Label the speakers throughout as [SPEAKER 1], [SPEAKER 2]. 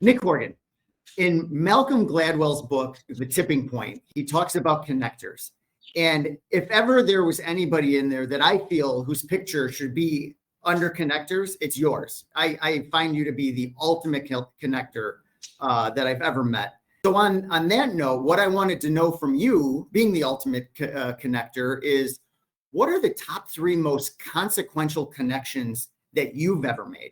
[SPEAKER 1] Nick Horgan. In Malcolm Gladwell's book, The Tipping Point, he talks about connectors. And if ever there was anybody in there that I feel whose picture should be under connectors, it's yours. I find you to be the ultimate connector that I've ever met. So on that note, what I wanted to know from you, being the ultimate connector, is what are the top 3 most consequential connections that you've ever made?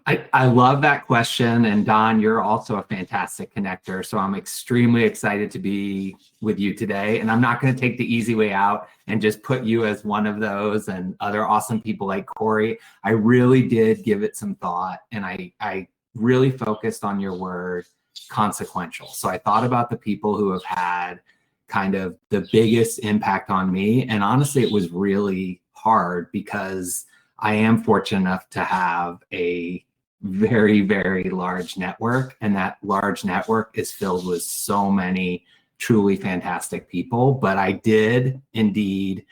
[SPEAKER 2] I love that question. And Don, you're also a fantastic connector. So I'm extremely excited to be with you today. And I'm not going to take the easy way out and just put you as one of those and other awesome people like Corey. I really did give it some thought, and I really focused on your word consequential. So I thought about the people who have had kind of the biggest impact on me. And honestly, it was really hard because I am fortunate enough to have a very, very large network. And that large network is filled with so many truly fantastic people. But I did indeed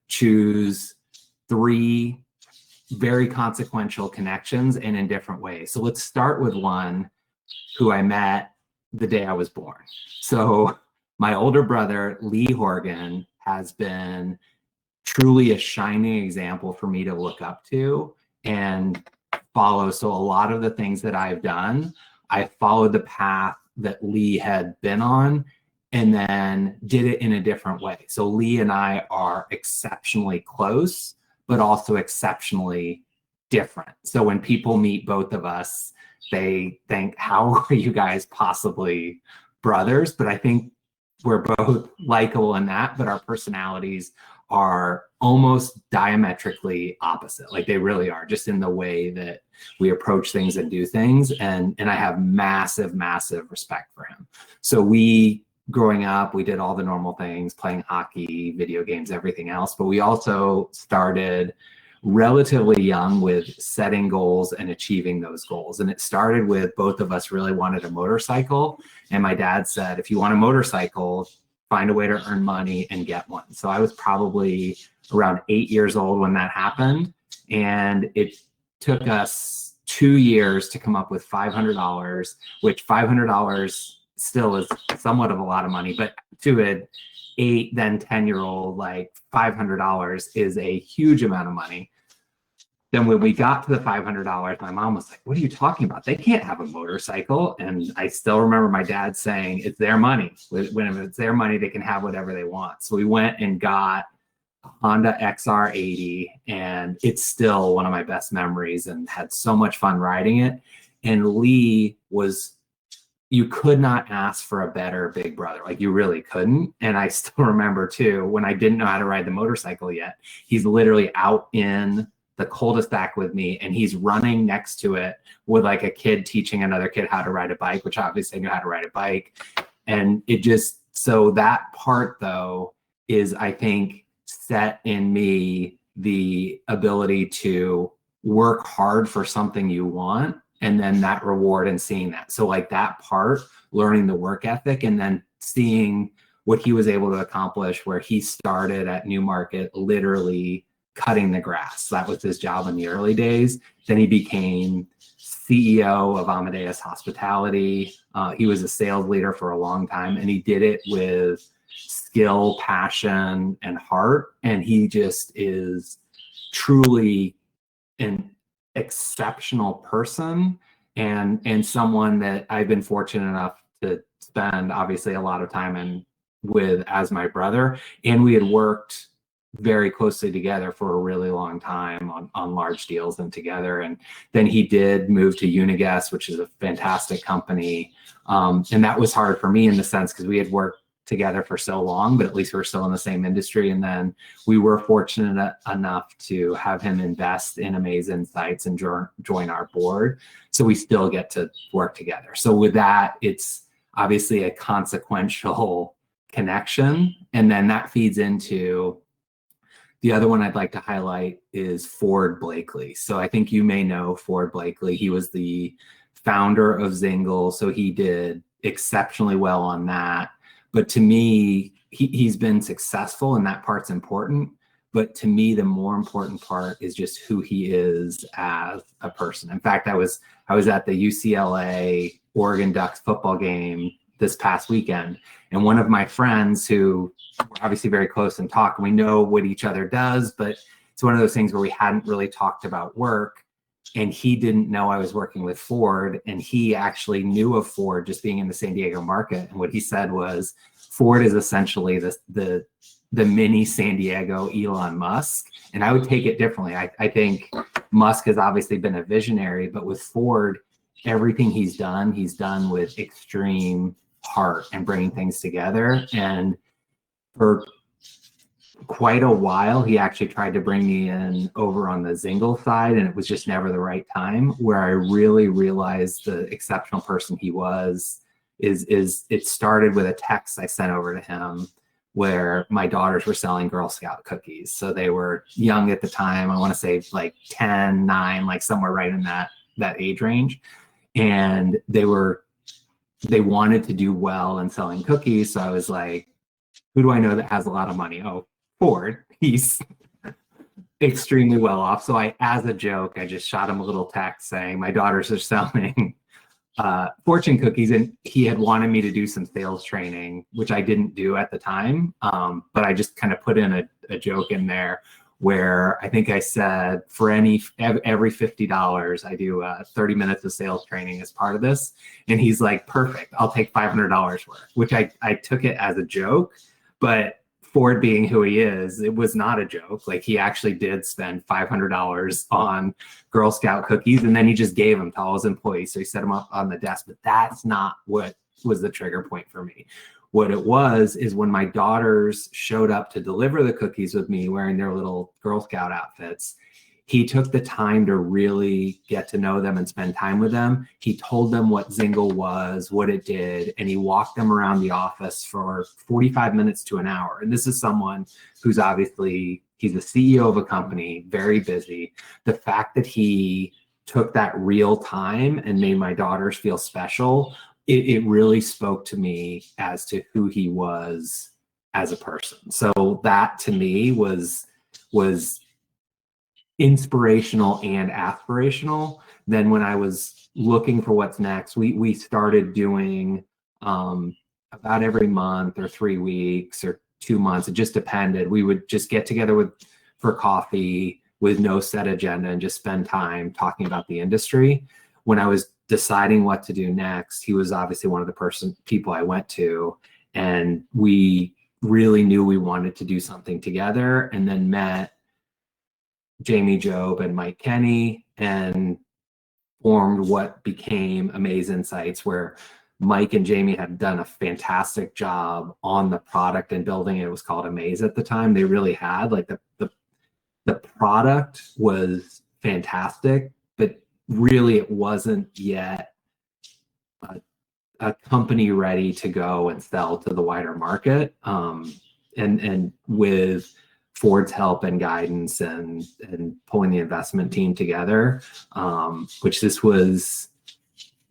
[SPEAKER 2] choose 3 very consequential connections, and in different ways. So let's start with one who I met the day I was born. So my older brother, Lee Horgan, has been truly a shining example for me to look up to and follow. So a lot of the things that I've done, I followed the path that Lee had been on and then did it in a different way. So Lee and I are exceptionally close, but also exceptionally different. So when people meet both of us, they think, how are you guys possibly brothers? But I think we're both likable in that, but our personalities are almost diametrically opposite. Like they really are, just in the way that we approach things and do things. And I have massive, massive respect for him. So growing up, we did all the normal things, playing hockey, video games, everything else. But we also started relatively young with setting goals and achieving those goals. And it started with both of us really wanted a motorcycle. And my dad said, if you want a motorcycle, find a way to earn money and get one. So I was probably around 8 years old when that happened. And it took us 2 years to come up with $500, which $500 still is somewhat of a lot of money, but to an 8, then 10-year-old, like $500 is a huge amount of money. Then when we got to the $500, my mom was like, what are you talking about? They can't have a motorcycle. And I still remember my dad saying, it's their money. When it's their money, they can have whatever they want. So we went and got a Honda XR80, and it's still one of my best memories and had so much fun riding it. And Lee you could not ask for a better big brother. Like you really couldn't. And I still remember too, when I didn't know how to ride the motorcycle yet, he's literally out in the cul-de-sac with me, and he's running next to it with like a kid teaching another kid how to ride a bike, which obviously I knew how to ride a bike. And so that part though is, I think, set in me the ability to work hard for something you want, and then that reward and seeing that. So like that part, learning the work ethic, and then seeing what he was able to accomplish, where he started at Newmarket literally cutting the grass. That was his job in the early days. Then he became CEO of Amaze Hospitality. He was a sales leader for a long time, and he did it with skill, passion, and heart. And he just is truly an exceptional person, and someone that I've been fortunate enough to spend obviously a lot of time with as my brother. And we had worked very closely together for a really long time on large deals and together. And then he did move to Uniguest, which is a fantastic company. And that was hard for me in the sense because we had worked together for so long, but at least we're still in the same industry. And then we were fortunate enough to have him invest in Amaze Insights and join our board. So we still get to work together. So with that, it's obviously a consequential connection. And then that feeds into the other one I'd like to highlight is Ford Blakely. So I think you may know Ford Blakely. He was the founder of Zingle. So he did exceptionally well on that. But to me, he's been successful, and that part's important. But to me, the more important part is just who he is as a person. In fact, I was I was at the UCLA Oregon Ducks football game this past weekend, and one of my friends who we're obviously very close and talk, and we know what each other does, but it's one of those things where we hadn't really talked about work, and he didn't know I was working with Ford, and he actually knew of Ford just being in the San Diego market. And what he said was, Ford is essentially the mini San Diego Elon Musk. And I would take it differently. I think Musk has obviously been a visionary, but with Ford, everything he's done with extreme heart and bringing things together. And for quite a while, he actually tried to bring me in over on the Zingle side, and it was just never the right time. Where I really realized the exceptional person he was is it started with a text I sent over to him where my daughters were selling Girl Scout cookies. So they were young at the time. I want to say like 10, 9, like somewhere right in that age range. And they wanted to do well in selling cookies. So I was like, who do I know that has a lot of money? Oh, Ford. He's extremely well off. So as a joke, I just shot him a little text saying my daughters are selling fortune cookies, and he had wanted me to do some sales training, which I didn't do at the time. But I just kind of put in a joke in there where I think I said for every $50, I do 30 minutes of sales training as part of this. And he's like, perfect, I'll take $500 worth, which I took it as a joke, but Ford being who he is, it was not a joke. Like, he actually did spend $500 on Girl Scout cookies, and then he just gave them to all his employees. So he set them up on the desk, but that's not what was the trigger point for me. What it was is when my daughters showed up to deliver the cookies with me wearing their little Girl Scout outfits, he took the time to really get to know them and spend time with them. He told them what Zingle was, what it did, and he walked them around the office for 45 minutes to an hour. And this is someone who's obviously, he's the CEO of a company, very busy. The fact that he took that real time and made my daughters feel special, it really spoke to me as to who he was as a person. So that to me was inspirational and aspirational. Then when I was looking for what's next, we started doing about every month or 3 weeks or 2 months. It just depended. We would just get together for coffee with no set agenda and just spend time talking about the industry. When I was deciding what to do next, he was obviously one of the people I went to, and we really knew we wanted to do something together, and then met Jamie Job and Mike Kenny and formed what became Amaze Insights, where Mike and Jamie had done a fantastic job on the product and building it. It was called Amaze at the time. They really had, like, the product was fantastic, but really it wasn't yet a company ready to go and sell to the wider market. And with Ford's help and guidance and pulling the investment team together, which this was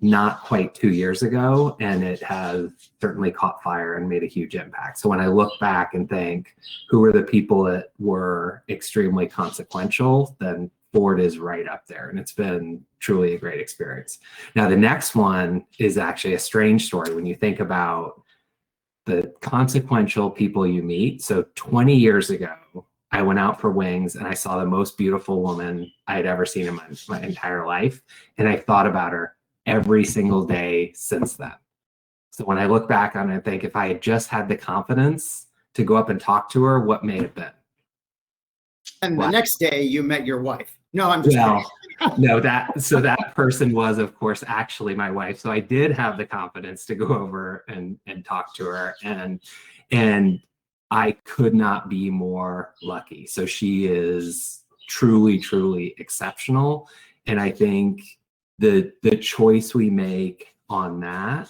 [SPEAKER 2] not quite 2 years ago, and it has certainly caught fire and made a huge impact. So when I look back and think who were the people that were extremely consequential, then Ford is right up there, and it's been truly a great experience. Now, the next one is actually a strange story when you think about the consequential people you meet. So 20 years ago, I went out for wings and I saw the most beautiful woman I had ever seen in my entire life. And I thought about her every single day since then. So when I look back on it, I think if I had just had the confidence to go up and talk to her, what may have been?
[SPEAKER 1] And the next day you met your wife. No, I'm just kidding.
[SPEAKER 2] No, that person was, of course, actually my wife. So I did have the confidence to go over and talk to her, and I could not be more lucky. So she is truly, truly exceptional. And I think the choice we make on that,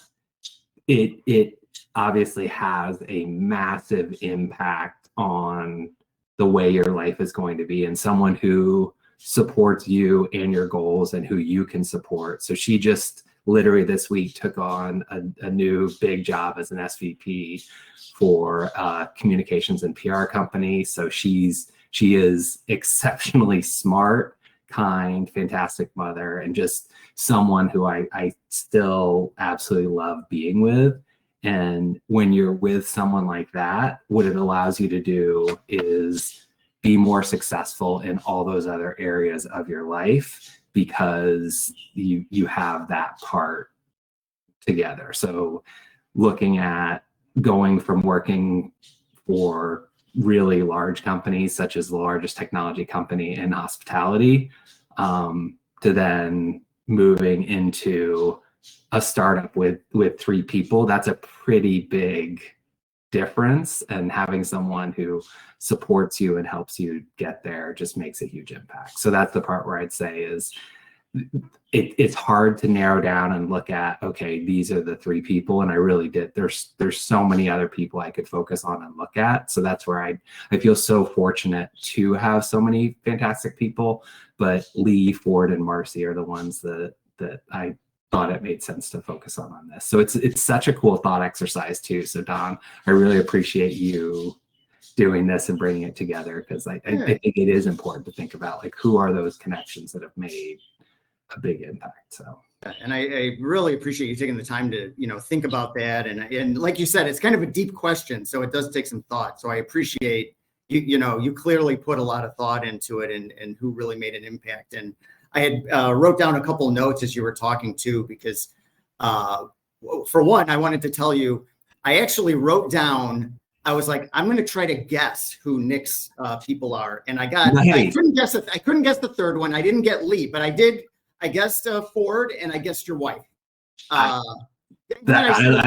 [SPEAKER 2] it obviously has a massive impact on the way your life is going to be, and someone who supports you and your goals and who you can support. So she just literally this week took on a new big job as an SVP for communications and PR company. So she is exceptionally smart, kind, fantastic mother, and just someone who I still absolutely love being with. And when you're with someone like that, what it allows you to do is be more successful in all those other areas of your life, because you have that part together. So looking at going from working for really large companies, such as the largest technology company in hospitality, to then moving into a startup with 3 people, that's a pretty big difference. And having someone who supports you and helps you get there just makes a huge impact. So that's the part where I'd say is it's hard to narrow down and look at, okay, these are the 3 people. And I really did. There's so many other people I could focus on and look at. So that's where I feel so fortunate to have so many fantastic people, but Lee, Ford, and Marcy are the ones that I thought it made sense to focus on this. So it's such a cool thought exercise too. So Don, I really appreciate you doing this and bringing it together, because I think it is important to think about, like, who are those connections that have made a big impact. So,
[SPEAKER 1] and I really appreciate you taking the time to, think about that. And like you said, it's kind of a deep question, so it does take some thought. So I appreciate you clearly put a lot of thought into it, and who really made an impact. And I had wrote down a couple notes as you were talking too, because for one, I wanted to tell you, I actually wrote down, I was like, I'm going to try to guess who Nick's people are. And I couldn't guess it. I couldn't guess the third one. I didn't get Lee, but I guessed Ford, and I guessed your wife.
[SPEAKER 2] I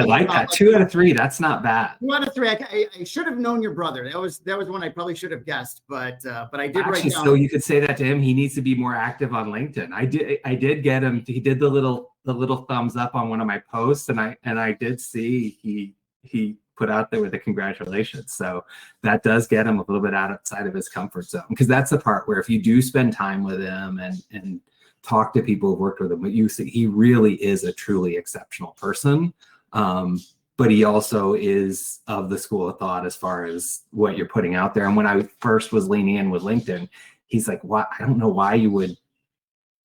[SPEAKER 2] like that. 2 out of 3. That's not bad.
[SPEAKER 1] 2 out of 3. I should have known your brother. That was one I probably should have guessed, but I did write down.
[SPEAKER 2] So you could say that to him. He needs to be more active on LinkedIn. I did get him. He did the little thumbs up on one of my posts, and I did see he put out there with the congratulations. So that does get him a little bit outside of his comfort zone, because that's the part where if you do spend time with him and talk to people who've worked with him, but you see he really is a truly exceptional person. But he also is of the school of thought as far as what you're putting out there. And when I first was leaning in with LinkedIn, he's like, "Why? I don't know why you would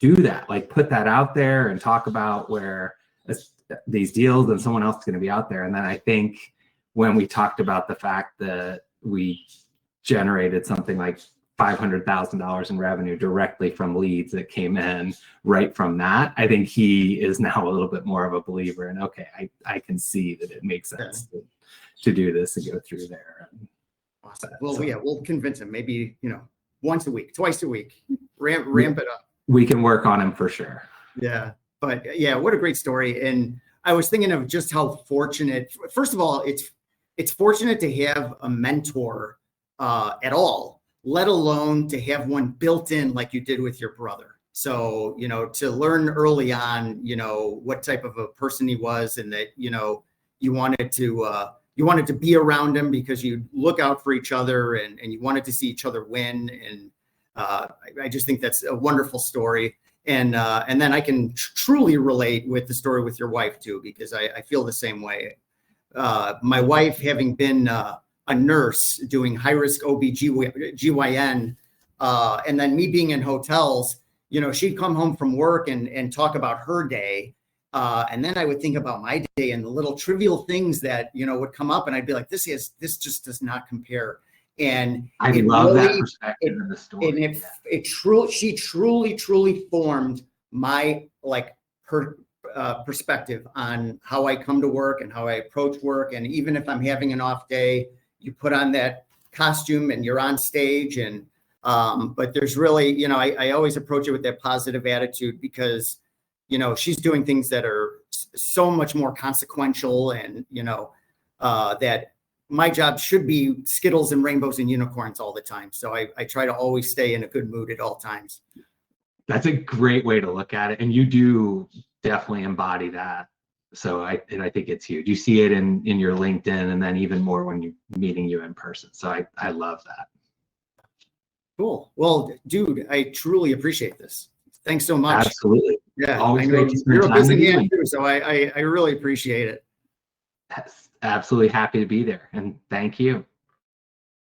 [SPEAKER 2] do that. Like, put that out there and talk about where these deals and someone else is going to be out there." And then I think when we talked about the fact that we generated something like $500,000 in revenue directly from leads that came in right from that, I think he is now a little bit more of a believer in, okay, I can see that it makes sense to do this and go through there.
[SPEAKER 1] Awesome. Well, yeah, we'll convince him. Maybe, once a week, twice a week, ramp it up.
[SPEAKER 2] We can work on him for sure.
[SPEAKER 1] Yeah. But yeah, what a great story. And I was thinking of just how fortunate, first of all, it's fortunate to have a mentor at all, let alone to have one built in like you did with your brother. So, to learn early on, what type of a person he was, and that, you wanted to be around him because you look out for each other, and you wanted to see each other win. And I just think that's a wonderful story. And then I can truly relate with the story with your wife too, because I feel the same way. My wife, having been a nurse doing high-risk OB/GYN, and then me being in hotels, she'd come home from work and talk about her day. And then I would think about my day and the little trivial things that, would come up, and I'd be like, this just does not compare. And
[SPEAKER 2] I love that perspective in the story.
[SPEAKER 1] And she truly formed my, her perspective on how I come to work and how I approach work. And even if I'm having an off day, you put on that costume and you're on stage. And but there's really, I always approach it with that positive attitude, because she's doing things that are so much more consequential, and that my job should be Skittles and rainbows and unicorns all the time. So I try to always stay in a good mood at all times.
[SPEAKER 2] That's a great way to look at it. And you do definitely embody that. So I think it's huge. You see it in your LinkedIn, and then even more when you're meeting you in person. So I love that.
[SPEAKER 1] Cool. Well, dude, I truly appreciate this. Thanks so much.
[SPEAKER 2] Absolutely.
[SPEAKER 1] Yeah.
[SPEAKER 2] Always great to spend
[SPEAKER 1] you're a
[SPEAKER 2] time
[SPEAKER 1] busy
[SPEAKER 2] with you.
[SPEAKER 1] man too, so I really appreciate it.
[SPEAKER 2] Absolutely happy to be there. And thank you.